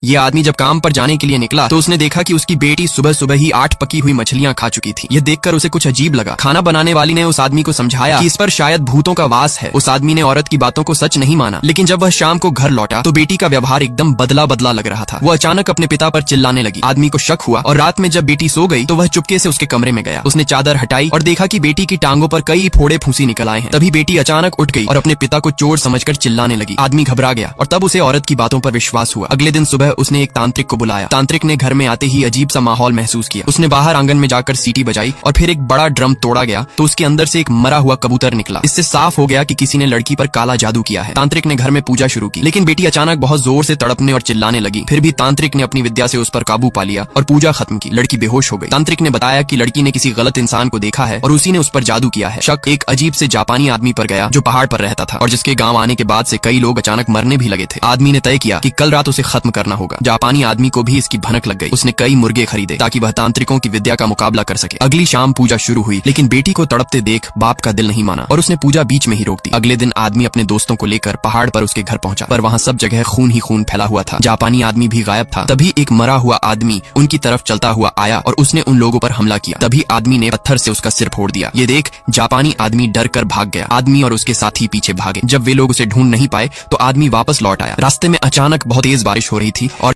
ये आदमी जब काम पर जाने के लिए निकला तो उसने देखा कि उसकी बेटी सुबह सुबह ही 8 पकी हुई मछलियां खा चुकी थी। ये देखकर उसे कुछ अजीब लगा। खाना बनाने वाली ने उस आदमी को समझाया कि इस पर शायद भूतों का वास है। उस आदमी ने औरत की बातों को सच नहीं माना, लेकिन जब वह शाम को घर लौटा तो बेटी का व्यवहार एकदम बदला बदला लग रहा था। वो अचानक अपने पिता पर चिल्लाने लगी। आदमी को शक हुआ और रात में जब बेटी सो गई तो वह चुपके से उसके कमरे में गया। उसने चादर हटाई और देखा कि बेटी की टांगों पर कई फोड़े फूंसी निकल आए हैं। तभी बेटी अचानक उठ गई और अपने पिता को चोर समझकर चिल्लाने लगी। आदमी घबरा गया और तब उसे औरत की बातों पर विश्वास हुआ। अगले दिन सुबह उसने एक तांत्रिक को बुलाया। तांत्रिक ने घर में आते ही अजीब सा माहौल महसूस किया। उसने बाहर आंगन में जाकर सीटी बजाई और फिर एक बड़ा ड्रम तोड़ा गया तो उसके अंदर से एक मरा हुआ कबूतर निकला। इससे साफ हो गया कि किसी ने लड़की पर काला जादू किया है। तांत्रिक ने घर में पूजा शुरू की, लेकिन बेटी अचानक बहुत जोर से तड़पने और चिल्लाने लगी। फिर भी तांत्रिक ने अपनी विद्या से उस पर काबू पा लिया और पूजा खत्म की। लड़की बेहोश हो गई। तांत्रिक ने बताया कि लड़की ने किसी गलत इंसान को देखा है और उसी ने उस पर जादू किया है। शक एक अजीब से जापानी आदमी पर गया जो पहाड़ पर रहता था और जिसके गांव आने के बाद से कई लोग अचानक मरने भी लगे थे। आदमी ने तय किया कि कल रात उसे खत्म करना होगा। जापानी आदमी को भी इसकी भनक लग गई। उसने कई मुर्गे खरीदे ताकि वह तांत्रिकों की विद्या का मुकाबला कर सके। अगली शाम पूजा शुरू हुई, लेकिन बेटी को तड़पते देख बाप का दिल नहीं माना और उसने पूजा बीच में ही रोक दी। अगले दिन आदमी अपने दोस्तों को लेकर पहाड़ पर उसके घर पहुंचा, पर वहां सब जगह खून ही खून फैला हुआ था। जापानी आदमी भी गायब था। तभी एक मरा हुआ आदमी उनकी तरफ चलता हुआ आया और उसने उन लोगों पर हमला किया। तभी आदमी ने पत्थर से उसका सिर फोड़ दिया। ये देख जापानी आदमी डर कर भाग गया। आदमी और उसके साथी पीछे भागे। जब वे लोग उसे ढूंढ नहीं पाए तो आदमी वापस लौट आया। रास्ते में अचानक बहुत तेज बारिश हो रही थी और